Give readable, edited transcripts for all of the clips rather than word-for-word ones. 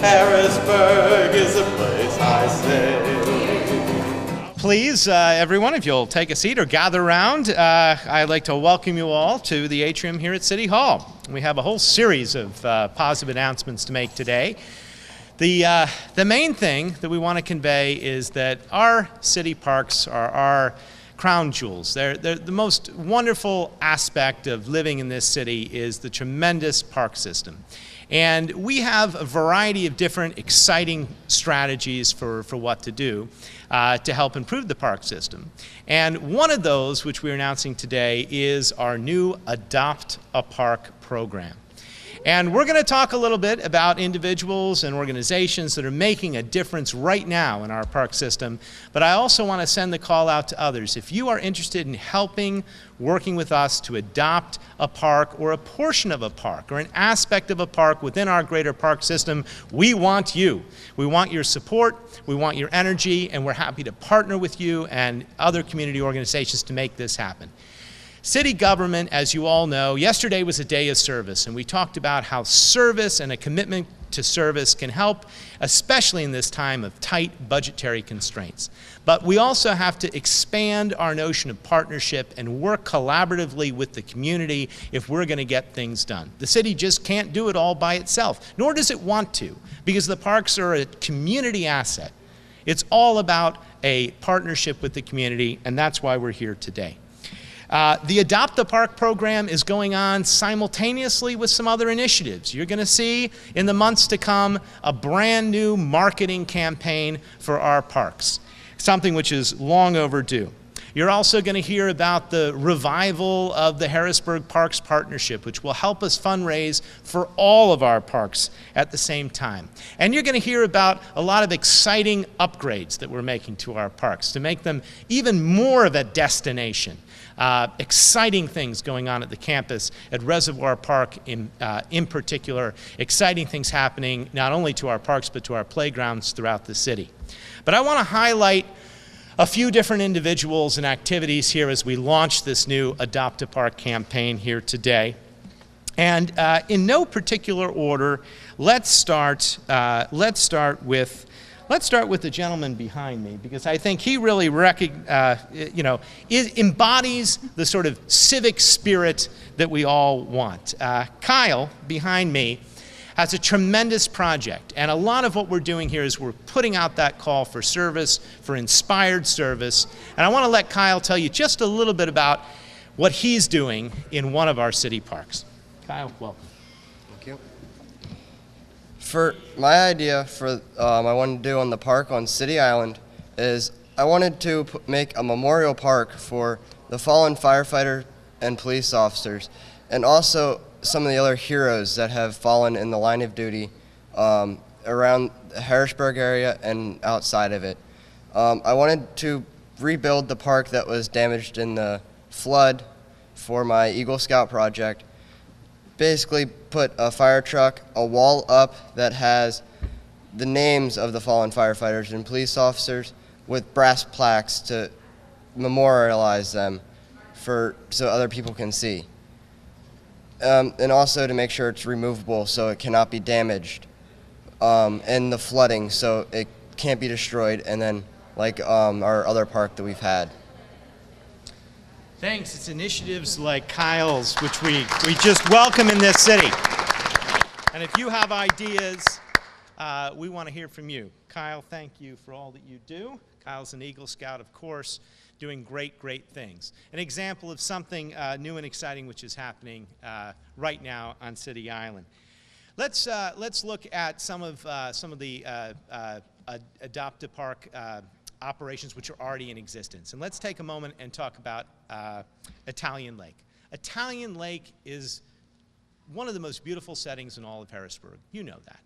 Harrisburg is a place I say. Please, everyone, if you'll take a seat or gather around, I'd like to welcome you all to the atrium here at City Hall. We have a whole series of positive announcements to make today. The main thing that we want to convey is that our city parks are our crown jewels. They're the most wonderful aspect of living in this city is the tremendous park system. And we have a variety of different exciting strategies for what to do to help improve the park system. And one of those, which we're announcing today, is our new Adopt a Park program. And we're going to talk a little bit about individuals and organizations that are making a difference right now in our park system. But I also want to send the call out to others. If you are interested in helping, working with us to adopt a park or a portion of a park or an aspect of a park within our greater park system, we want you. We want your support, we want your energy, and we're happy to partner with you and other community organizations to make this happen. City government, as you all know, yesterday was a day of service, and we talked about how service and a commitment to service can help, especially in this time of tight budgetary constraints. But we also have to expand our notion of partnership and work collaboratively with the community if we're going to get things done. The city just can't do it all by itself, nor does it want to, because the parks are a community asset. It's all about a partnership with the community, and that's why we're here today. The Adopt a Park program is going on simultaneously with some other initiatives. You're going to see in the months to come a brand new marketing campaign for our parks, something which is long overdue. You're also going to hear about the revival of the Harrisburg Parks Partnership, which will help us fundraise for all of our parks at the same time. And you're going to hear about a lot of exciting upgrades that we're making to our parks to make them even more of a destination. Exciting things going on at the campus at Reservoir Park in particular. Exciting things happening not only to our parks but to our playgrounds throughout the city. But I want to highlight a few different individuals and activities here as we launch this new Adopt a Park campaign here today. And in no particular order, let's start with the gentleman behind me, because I think he really embodies the sort of civic spirit that we all want. Kyle, behind me, has a tremendous project, and a lot of what we're doing here is we're putting out that call for service, for inspired service, and I want to let Kyle tell you just a little bit about what he's doing in one of our city parks. Kyle, welcome. Thank you. For my idea for I wanted to do on the park on City Island is I wanted to make a memorial park for the fallen firefighter and police officers, and also some of the other heroes that have fallen in the line of duty around the Harrisburg area and outside of it. I wanted to rebuild the park that was damaged in the flood for my Eagle Scout project. Basically put a fire truck, a wall up that has the names of the fallen firefighters and police officers with brass plaques to memorialize them so other people can see. And also to make sure it's removable so it cannot be damaged in the flooding, so it can't be destroyed, and then like our other park that we've had. Thanks. It's initiatives like Kyle's which we just welcome in this city. And if you have ideas, we want to hear from you. Kyle, thank you for all that you do. Kyle's an Eagle Scout, of course, doing great things. An example of something new and exciting which is happening right now on City Island. Let's look at some of the Adopt a Park operations which are already in existence. And let's take a moment and talk about Italian Lake. Italian Lake is one of the most beautiful settings in all of Harrisburg. You know that.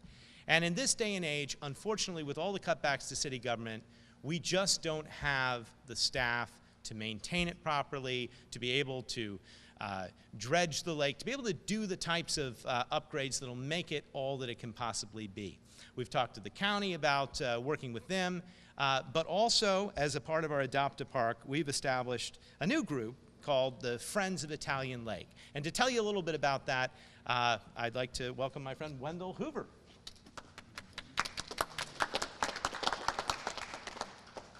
And in this day and age, unfortunately, with all the cutbacks to city government, we just don't have the staff to maintain it properly, to be able to dredge the lake, to be able to do the types of upgrades that will make it all that it can possibly be. We've talked to the county about working with them, but also as a part of our Adopt a Park, we've established a new group called the Friends of Italian Lake. And to tell you a little bit about that, I'd like to welcome my friend Wendell Hoover.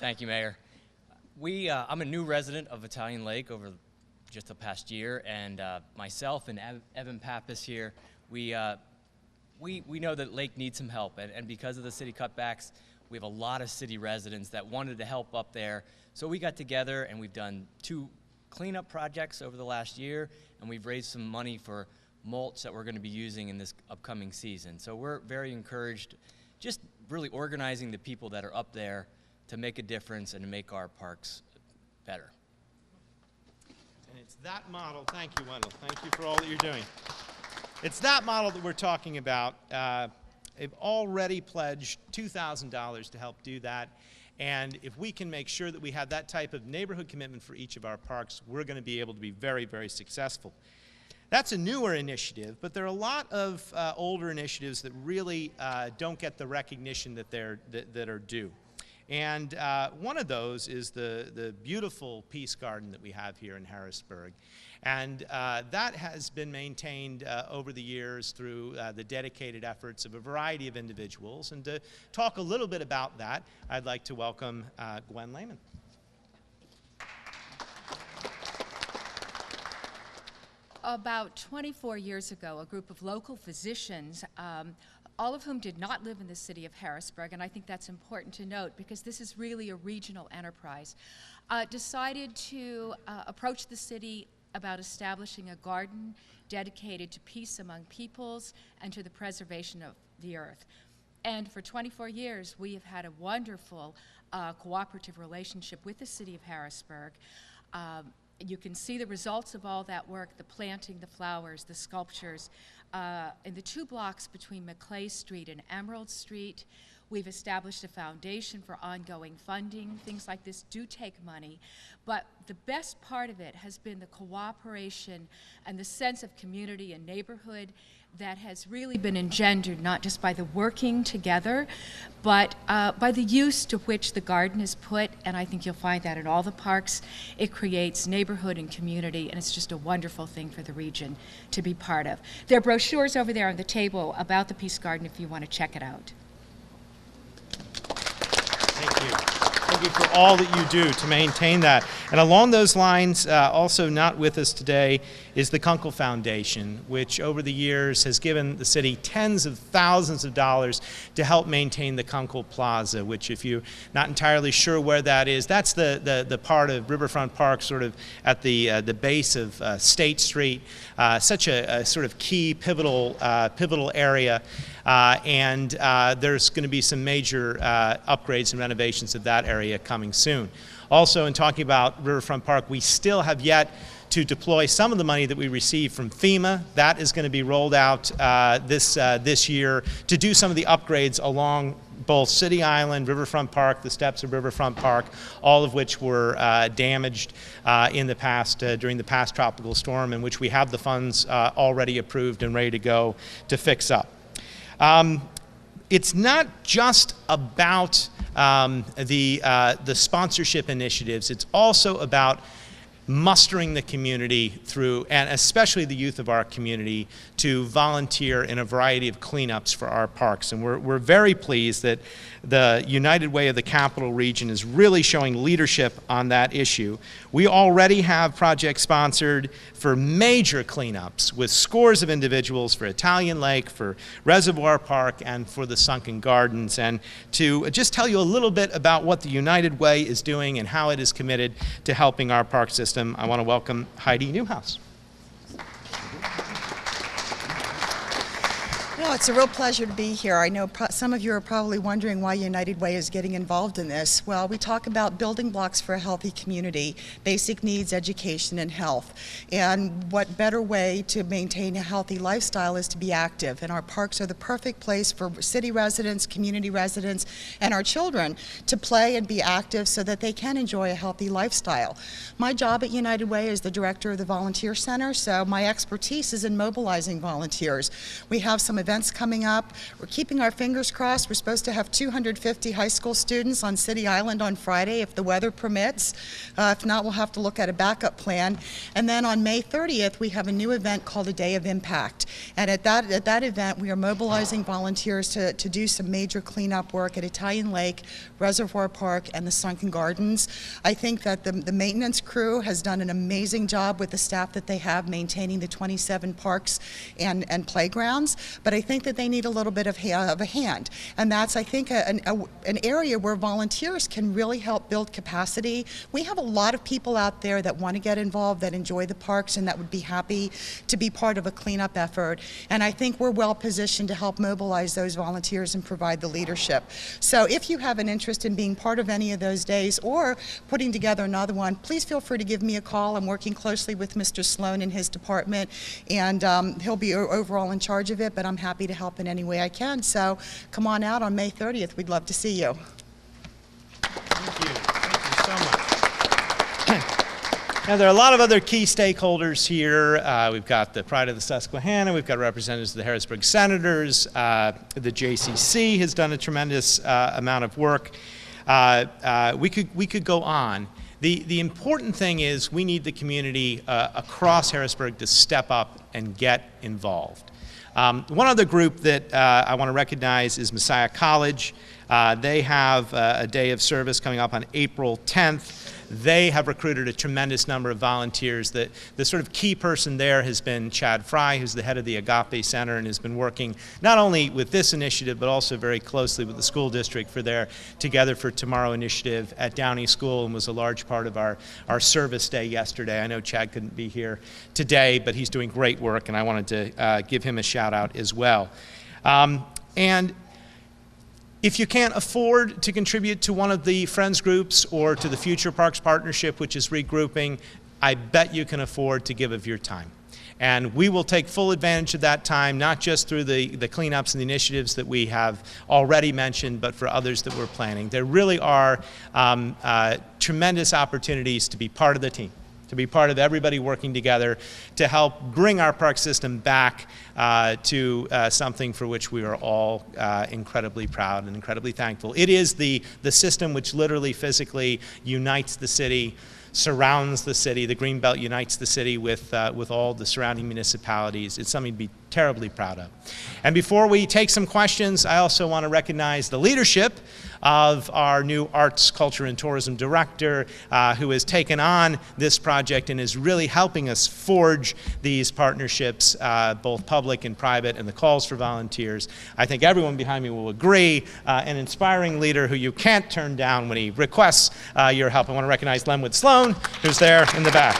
Thank you, Mayor. I'm a new resident of Italian Lake over just the past year, and myself and Evan Pappas here, we know that Lake needs some help, and because of the city cutbacks, we have a lot of city residents that wanted to help up there. So we got together and we've done 2 cleanup projects over the last year, and we've raised some money for mulch that we're going to be using in this upcoming season. So we're very encouraged, just really organizing the people that are up there to make a difference and to make our parks better. And it's that model, thank you, Wendell, thank you for all that you're doing. It's that model that we're talking about. They've already pledged $2,000 to help do that. And if we can make sure that we have that type of neighborhood commitment for each of our parks, we're going to be able to be very, very successful. That's a newer initiative, but there are a lot of older initiatives that really don't get the recognition that are due. And one of those is the beautiful Peace Garden that we have here in Harrisburg. And that has been maintained over the years through the dedicated efforts of a variety of individuals. And to talk a little bit about that, I'd like to welcome Gwen Lehman. About 24 years ago, a group of local physicians, all of whom did not live in the city of Harrisburg, and I think that's important to note because this is really a regional enterprise, decided to approach the city about establishing a garden dedicated to peace among peoples and to the preservation of the earth. And for 24 years, we have had a wonderful cooperative relationship with the city of Harrisburg. You can see the results of all that work, the planting, the flowers, the sculptures. In the 2 blocks between Maclay Street and Emerald Street, we've established a foundation for ongoing funding. Things like this do take money, but the best part of it has been the cooperation and the sense of community and neighborhood that has really been engendered not just by the working together, but by the use to which the garden is put, and I think you'll find that in all the parks. It creates neighborhood and community, and it's just a wonderful thing for the region to be part of. There are brochures over there on the table about the Peace Garden if you want to check it out. Thank you. Thank you for all that you do to maintain that. And along those lines, also not with us today is the Kunkel Foundation, which over the years has given the city tens of thousands of dollars to help maintain the Kunkel Plaza, which if you're not entirely sure where that is, that's the part of Riverfront Park sort of at the base of State Street, such a sort of key pivotal area. And there's going to be some major upgrades and renovations of that area coming soon. Also, in talking about Riverfront Park, we still have yet to deploy some of the money that we received from FEMA. That is going to be rolled out this year to do some of the upgrades along both City Island, Riverfront Park, the steps of Riverfront Park, all of which were damaged in the past during the past tropical storm, in which we have the funds already approved and ready to go to fix up. It's not just about the sponsorship initiatives. It's also about mustering the community through, and especially the youth of our community, to volunteer in a variety of cleanups for our parks. And we're very pleased that the United Way of the Capital Region is really showing leadership on that issue. We already have projects sponsored for major cleanups with scores of individuals for Italian Lake, for Reservoir Park, and for the Sunken Gardens. And to just tell you a little bit about what the United Way is doing and how it is committed to helping our park system, I want to welcome Heidi Newhouse. No, it's a real pleasure to be here. I know some of you are probably wondering why United Way is getting involved in this. Well, we talk about building blocks for a healthy community, basic needs, education, and health. And what better way to maintain a healthy lifestyle is to be active. And our parks are the perfect place for city residents, community residents, and our children to play and be active so that they can enjoy a healthy lifestyle. My job at United Way is the director of the Volunteer Center, so my expertise is in mobilizing volunteers. We have some events events coming up. We're keeping our fingers crossed. We're supposed to have 250 high school students on City Island on Friday if the weather permits. If not, we'll have to look at a backup plan. And then on May 30th, we have a new event called a Day of Impact. And at that event, we are mobilizing volunteers to do some major cleanup work at Italian Lake, Reservoir Park, and the Sunken Gardens. I think that the maintenance crew has done an amazing job with the staff that they have maintaining the 27 parks and playgrounds, but I think that they need a little bit of a hand. And that's, I think, an area where volunteers can really help build capacity. We have a lot of people out there that want to get involved, that enjoy the parks, and that would be happy to be part of a cleanup effort. And I think we're well positioned to help mobilize those volunteers and provide the leadership. So if you have an interest in being part of any of those days or putting together another one, please feel free to give me a call. I'm working closely with Mr. Sloan and his department, and he'll be overall in charge of it, but I'm happy to help in any way I can. So come on out on May 30th. We'd love to see you. Thank you. Thank you so much. Now, there are a lot of other key stakeholders here. We've got the Pride of the Susquehanna. We've got representatives of the Harrisburg Senators. The JCC has done a tremendous amount of work. We could go on. The important thing is we need the community across Harrisburg to step up and get involved. One other group that I want to recognize is Messiah College. They have a day of service coming up on April 10th. They have recruited a tremendous number of volunteers. The sort of key person there has been Chad Fry, who's the head of the Agape Center and has been working not only with this initiative, but also very closely with the school district for their Together for Tomorrow initiative at Downey School, and was a large part of our service day yesterday. I know Chad couldn't be here today, but he's doing great work, and I wanted to give him a shout out as well. And if you can't afford to contribute to one of the Friends groups or to the Future Parks Partnership, which is regrouping, I bet you can afford to give of your time. And we will take full advantage of that time, not just through the cleanups and the initiatives that we have already mentioned, but for others that we're planning. There really are tremendous opportunities to be part of the team, to be part of everybody working together to help bring our park system back to something for which we are all incredibly proud and incredibly thankful. It is the system which literally physically unites the city, surrounds the city. The Greenbelt unites the city with all the surrounding municipalities. It's something to be terribly proud of. And before we take some questions, I also want to recognize the leadership of our new Arts, Culture, and Tourism Director, who has taken on this project and is really helping us forge these partnerships, both public and private, and the calls for volunteers. I think everyone behind me will agree, an inspiring leader who you can't turn down when he requests your help. I want to recognize Lenwood Sloan, who's there in the back.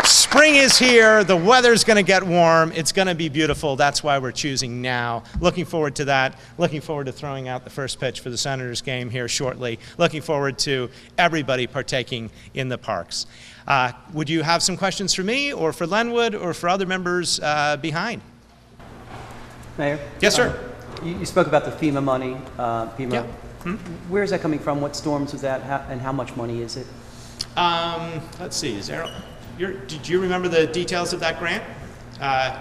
Spring is here, the weather's going to get warm, it's going to be beautiful, that's why we're choosing now. Looking forward to that, looking forward to throwing out the first pitch for the Senators game here shortly, looking forward to everybody partaking in the parks. Would you have some questions for me or for Lenwood or for other members behind? Mayor? Yes, sir. You spoke about the FEMA money. FEMA. Yeah. Where is that coming from? What storms was that, and how much money is it? Let's see, is there... Did you remember the details of that grant? I'm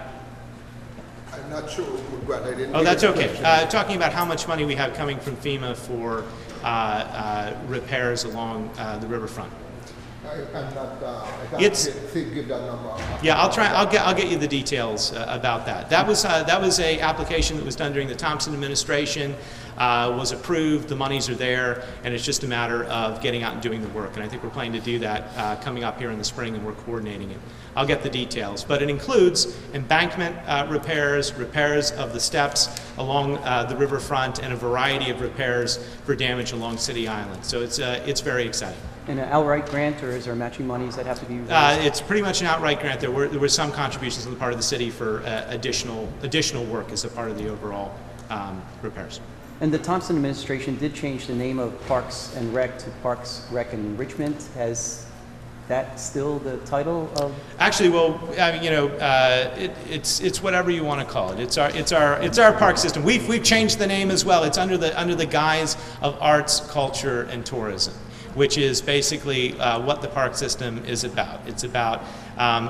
not sure what grant. I didn't. Oh, that's okay. Talking about how much money we have coming from FEMA for repairs along the riverfront. I'm not. I can't give that number. Yeah, I'll try. I'll get you the details about that. That was a application that was done during the Thompson administration. Was approved, the monies are there, and it's just a matter of getting out and doing the work. And I think we're planning to do that coming up here in the spring, and we're coordinating it. I'll get the details, but it includes embankment repairs, repairs of the steps along the riverfront, and a variety of repairs for damage along City Island. So it's very exciting. And an outright grant, or is there matching monies that have to be raised? It's pretty much an outright grant. There were some contributions on the part of the city for additional work as a part of the overall repairs. And the Thompson administration did change the name of Parks and Rec to Parks, Rec, and Enrichment. Has that still the title of? Actually, well, I mean, it's whatever you want to call it. It's our park system. We've changed the name as well. It's under the guise of arts, culture, and tourism. which is basically what the park system is about. It's about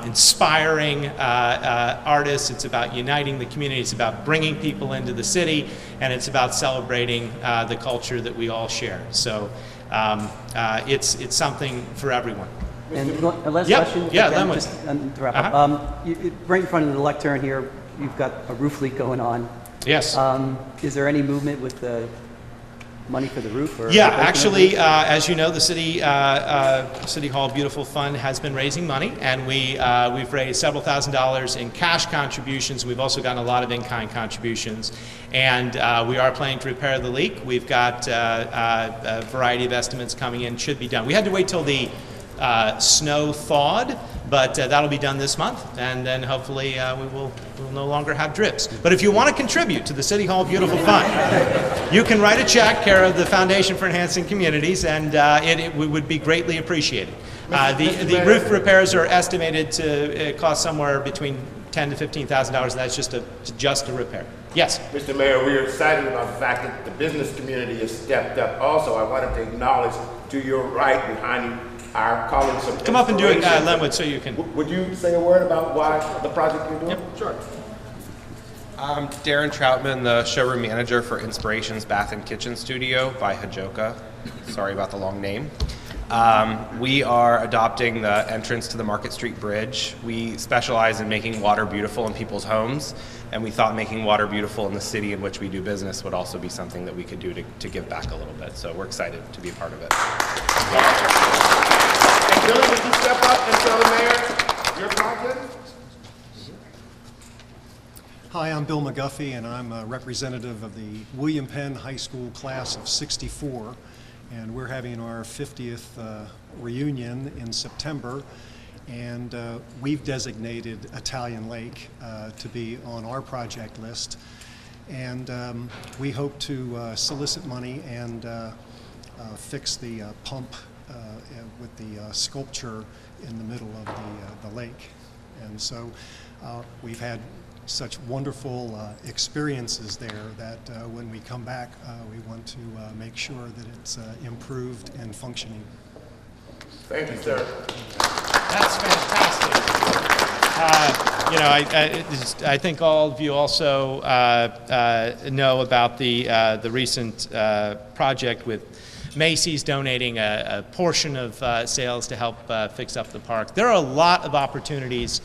inspiring artists, it's about uniting the community, it's about bringing people into the city, and it's about celebrating the culture that we all share. So it's something for everyone. And a last Yep. question? Yeah, again, Lenwood. just to wrap up. Right in front of the lectern here, you've got a roof leak going on. Yes. Is there any movement with the money for the roof? Or Yeah, replacement of the actually, roof? as you know, the City Hall Beautiful Fund has been raising money, and we've raised several $1,000s in cash contributions. We've also gotten a lot of in-kind contributions, and we are planning to repair the leak. We've got a variety of estimates coming in. Should be done. We had to wait till the snow thawed, but that'll be done this month, and then hopefully we'll no longer have drips. But if you want to contribute to the City Hall Beautiful Fund, you can write a check care of the Foundation for Enhancing Communities, and it would be greatly appreciated. The roof repairs are estimated to cost somewhere between $10,000 to $15,000, and that's just a repair. Yes? Mr. Mayor, we are excited about the fact that the business community has stepped up. Also, I wanted to acknowledge to your right behind you our colleagues from Come up and do it, Inspiration. Lenwood, so you can. Would you say a word about why the project you're doing? Yep. Sure. I'm Darren Troutman, the showroom manager for Inspiration's Bath and Kitchen Studio by Hajoka. Sorry about the long name. We are adopting the entrance to the Market Street Bridge. We specialize in making water beautiful in people's homes, and we thought making water beautiful in the city in which we do business would also be something that we could do to give back a little bit. So we're excited to be a part of it. And Billy, would you step up and tell the mayor your project? Hi, I'm Bill McGuffey, and I'm a representative of the William Penn High School class of '64, and we're having our 50th reunion in September, and we've designated Italian Lake to be on our project list, and we hope to solicit money and fix the pump with the sculpture in the middle of the lake. And so we've had such wonderful experiences there that when we come back, we want to make sure that it's improved and functioning. Thank you, sir. That's fantastic. I think all of you also know about the recent project with Macy's donating a portion of sales to help fix up the park. There are a lot of opportunities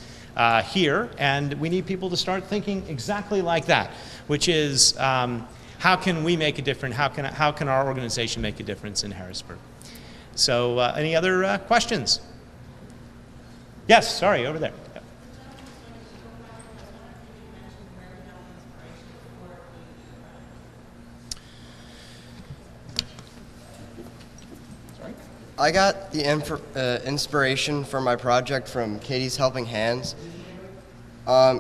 here, and we need people to start thinking exactly like that, which is how can we make a difference? How can our organization make a difference in Harrisburg? So, any other questions? Yes, sorry, over there. Yeah. I got the inspiration for my project from Katie's Helping Hands.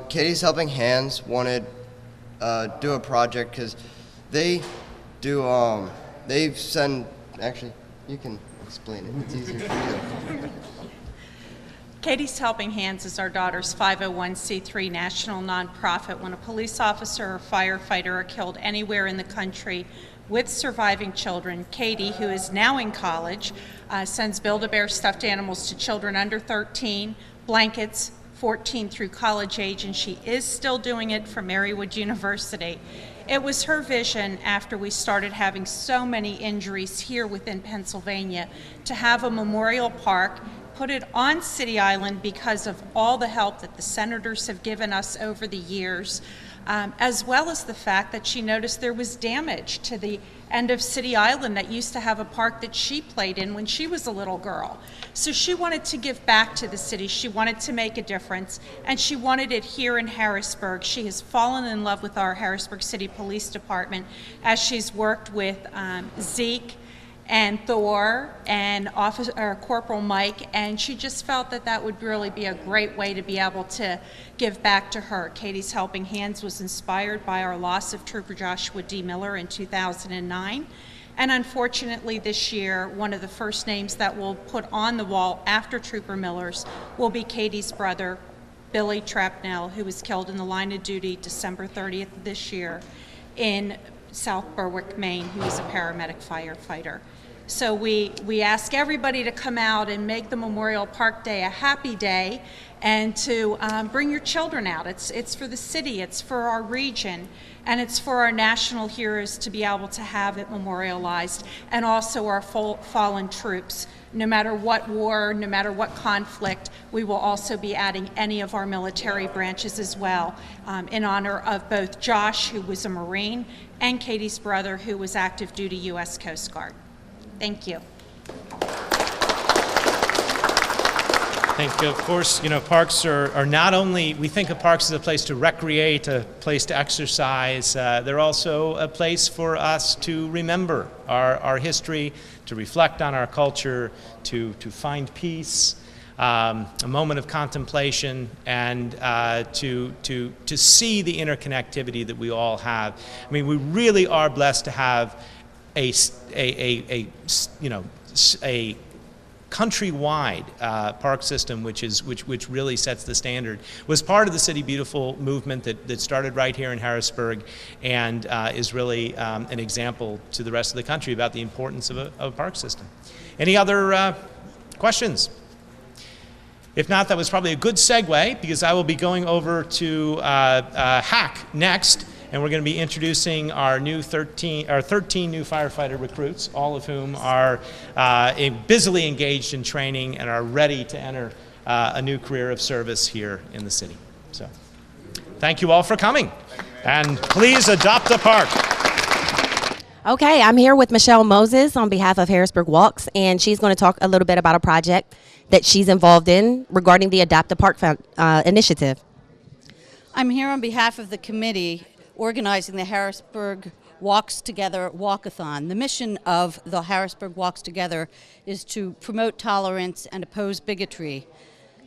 Katie's Helping Hands wanted do a project because they do, they send, actually, you can explain it, it's easier for you. Katie's Helping Hands is our daughter's 501c3 national nonprofit. When a police officer or firefighter are killed anywhere in the country with surviving children, Katie, who is now in college, sends Build-A-Bear stuffed animals to children under 13, blankets, 14 through college age, and she is still doing it for Marywood University. It was her vision, after we started having so many injuries here within Pennsylvania, to have a memorial park, put it on City Island because of all the help that the senators have given us over the years, as well as the fact that she noticed there was damage to the end of City Island that used to have a park that she played in when she was a little girl. So she wanted to give back to the city, she wanted to make a difference, and she wanted it here in Harrisburg. She has fallen in love with our Harrisburg City Police Department as she's worked with Zeke and Thor and Corporal Mike, and she just felt that that would really be a great way to be able to give back to her. Katie's Helping Hands was inspired by our loss of Trooper Joshua D. Miller in 2009, and unfortunately this year, one of the first names that we'll put on the wall after Trooper Miller's will be Katie's brother, Billy Trapnell, who was killed in the line of duty December 30th of this year in South Berwick, Maine, who is a paramedic firefighter. So we ask everybody to come out and make the Memorial Park Day a happy day, and to bring your children out. It's for the city, it's for our region, and it's for our national heroes to be able to have it memorialized, and also our fallen troops. No matter what war, no matter what conflict, we will also be adding any of our military branches as well, in honor of both Josh, who was a Marine, and Katie's brother, who was active duty U.S. Coast Guard. Thank you. I think, of course, parks are not only, we think of parks as a place to recreate, a place to exercise, they're also a place for us to remember our history, to reflect on our culture, to find peace, a moment of contemplation, and to see the interconnectivity that we all have. I mean, we really are blessed to have a countrywide park system, which really sets the standard. Was part of the City Beautiful movement that started right here in Harrisburg, and is really an example to the rest of the country about the importance of a park system. Any other questions? If not, that was probably a good segue, because I will be going over to HAC next. And we're going to be introducing our 13 new firefighter recruits, all of whom are busily engaged in training and are ready to enter a new career of service here in the city. So, thank you all for coming, and please adopt a park. Okay, I'm here with Michelle Moses on behalf of Harrisburg Walks, and she's going to talk a little bit about a project that she's involved in regarding the Adopt a Park initiative. I'm here on behalf of the committee organizing the Harrisburg Walks Together Walkathon. The mission of the Harrisburg Walks Together is to promote tolerance and oppose bigotry.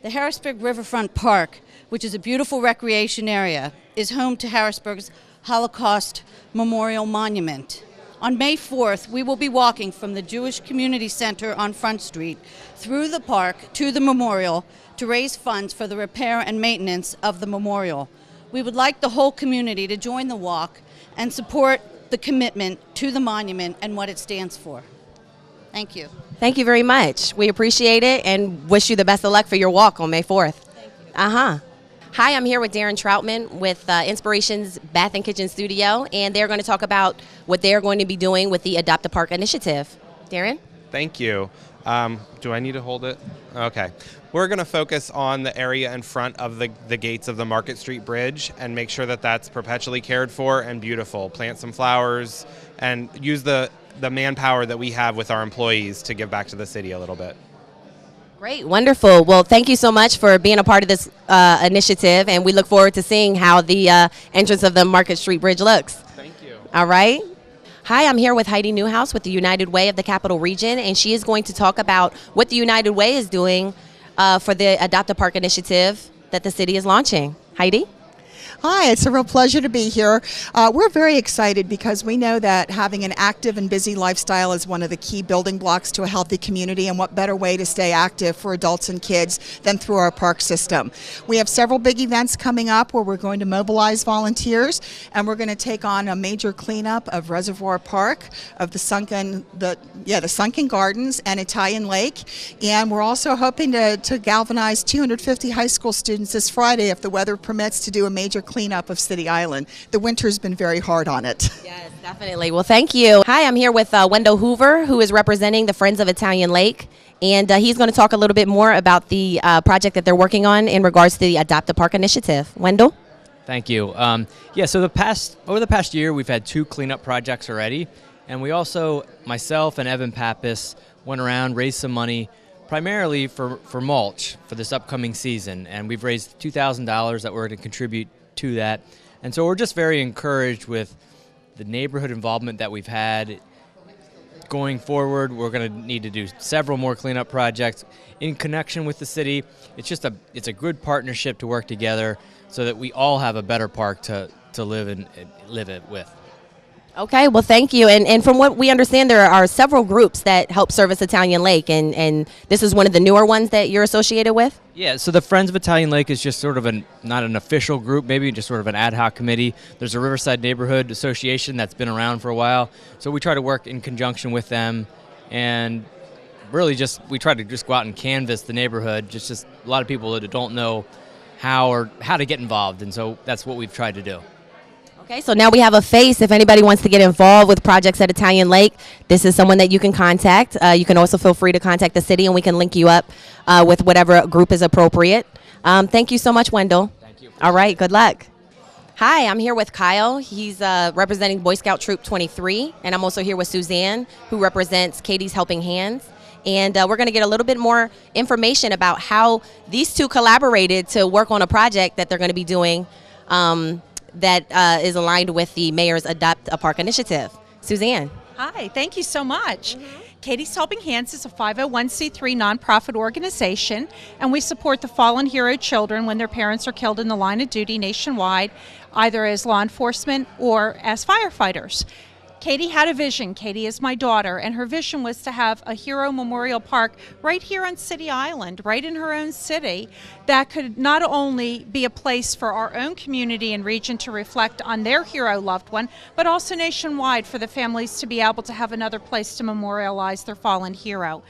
The Harrisburg Riverfront Park, which is a beautiful recreation area, is home to Harrisburg's Holocaust Memorial Monument. On May 4th, we will be walking from the Jewish Community Center on Front Street through the park to the memorial to raise funds for the repair and maintenance of the memorial. We would like the whole community to join the walk and support the commitment to the monument and what it stands for. Thank you. Thank you very much. We appreciate it and wish you the best of luck for your walk on May 4th. Thank you. Hi, I'm here with Darren Troutman with Inspirations Bath and Kitchen Studio, and they're going to talk about what they're going to be doing with the Adopt a Park initiative. Darren? Thank you. Do I need to hold it? Okay. We're going to focus on the area in front of the gates of the Market Street Bridge and make sure that that's perpetually cared for and beautiful. Plant some flowers and use the manpower that we have with our employees to give back to the city a little bit. Great, wonderful. Well, thank you so much for being a part of this initiative, and we look forward to seeing how the entrance of the Market Street Bridge looks. Thank you. All right. Hi, I'm here with Heidi Newhouse with the United Way of the Capital Region, and she is going to talk about what the United Way is doing for the Adopt a Park initiative that the city is launching. Heidi? Hi, it's a real pleasure to be here. We're very excited because we know that having an active and busy lifestyle is one of the key building blocks to a healthy community, and what better way to stay active for adults and kids than through our park system. We have several big events coming up where we're going to mobilize volunteers, and we're going to take on a major cleanup of Reservoir Park, of the Sunken Gardens and Italian Lake, and we're also hoping to galvanize 250 high school students this Friday, if the weather permits, to do a major cleanup of City Island. The winter's been very hard on it. Yes, definitely. Well, thank you. Hi, I'm here with Wendell Hoover, who is representing the Friends of Italian Lake, and he's going to talk a little bit more about the project that they're working on in regards to the Adopt a Park initiative. Wendell? Thank you. So over the past year, we've had 2 cleanup projects already, and we also, myself and Evan Pappas, went around, raised some money, primarily for mulch for this upcoming season, and we've raised $2,000 that we're going to contribute to that. And so we're just very encouraged with the neighborhood involvement that we've had. Going forward, we're going to need to do several more cleanup projects in connection with the city. It's a good partnership to work together so that we all have a better park to live it with. Okay, well, thank you. And from what we understand, there are several groups that help service Italian Lake, and this is one of the newer ones that you're associated with? Yeah, so the Friends of Italian Lake is just sort of not an official group, maybe just sort of an ad hoc committee. There's a Riverside Neighborhood Association that's been around for a while, so we try to work in conjunction with them and really we try to just go out and canvass the neighborhood. Just a lot of people that don't know how to get involved, and so that's what we've tried to do. Okay, so now we have a face. If anybody wants to get involved with projects at Italian Lake, this is someone that you can contact. You can also feel free to contact the city, and we can link you up with whatever group is appropriate. Thank you so much, Wendell. Thank you. All right, good luck. Hi, I'm here with Kyle. He's representing Boy Scout Troop 23, and I'm also here with Suzanne, who represents Katie's Helping Hands. And we're going to get a little bit more information about how these two collaborated to work on a project that they're going to be doing that is aligned with the Mayor's Adopt a Park initiative. Suzanne. Hi, thank you so much. Katie's Helping Hands is a 501c3 nonprofit organization, and we support the fallen hero children when their parents are killed in the line of duty nationwide, either as law enforcement or as firefighters. Katie had a vision. Katie is my daughter, and her vision was to have a hero memorial park right here on City Island, right in her own city, that could not only be a place for our own community and region to reflect on their hero loved one, but also nationwide for the families to be able to have another place to memorialize their fallen hero.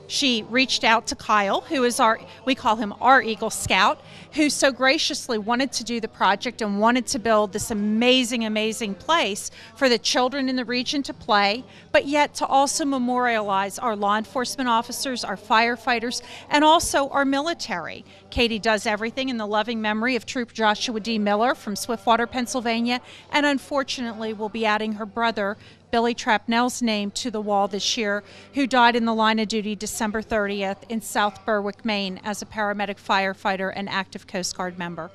She reached out to Kyle, who is we call him our Eagle Scout, who so graciously wanted to do the project and wanted to build this amazing, amazing place for the children in the region to play, but yet to also memorialize our law enforcement officers, our firefighters, and also our military. Katie does everything in the loving memory of Troop Joshua D. Miller from Swiftwater, Pennsylvania, and unfortunately will be adding her brother, Billy Trapnell's name to the wall this year, who died in the line of duty December 30th in South Berwick, Maine, as a paramedic firefighter and active Coast Guard member.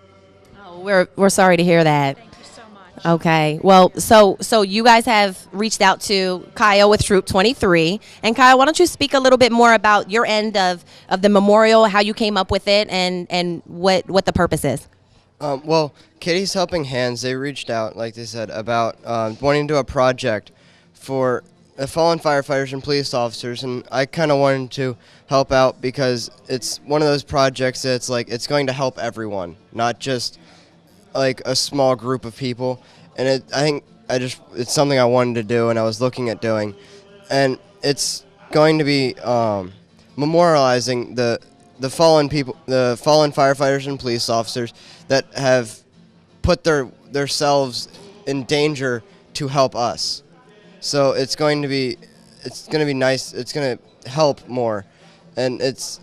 Oh, we're sorry to hear that. Thank you so much. Okay, well, so you guys have reached out to Kyle with Troop 23, and Kyle, why don't you speak a little bit more about your end of the memorial, how you came up with it, and what the purpose is? Well, Katie's Helping Hands, they reached out, like they said, about wanting to do a project for the fallen firefighters and police officers, and I kind of wanted to help out because it's one of those projects that's like it's going to help everyone, not just like a small group of people. And I think it's something I wanted to do, and I was looking at doing, and it's going to be memorializing the fallen people, the fallen firefighters and police officers that have put themselves in danger to help us. So it's going to be nice. It's going to help more, and it's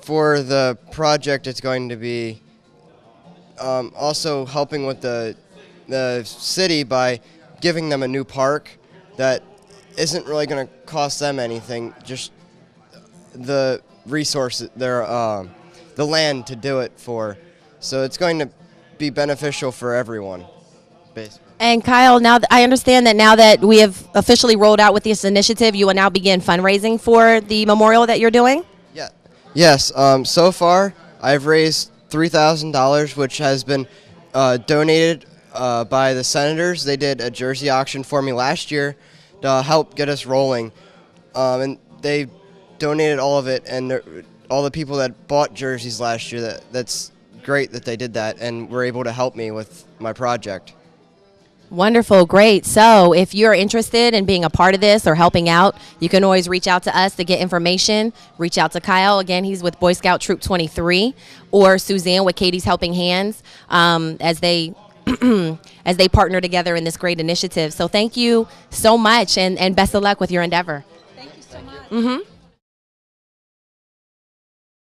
for the project. It's going to be also helping with the city by giving them a new park that isn't really going to cost them anything. Just the resources, the land to do it for. So it's going to be beneficial for everyone, basically. And Kyle, I understand that now that we have officially rolled out with this initiative, you will now begin fundraising for the memorial that you're doing? Yeah. Yes. So far, I've raised $3,000, which has been donated by the senators. They did a jersey auction for me last year to help get us rolling, and they donated all of it. And all the people that bought jerseys last year, that's great that they did that, and were able to help me with my project. Wonderful, great. So if you're interested in being a part of this or helping out, you can always reach out to us to get information. Reach out to Kyle. Again, he's with Boy Scout Troop 23, or Suzanne with Katie's Helping Hands, as they partner together in this great initiative. So thank you so much, and best of luck with your endeavor. Thank you so much. Mm-hmm.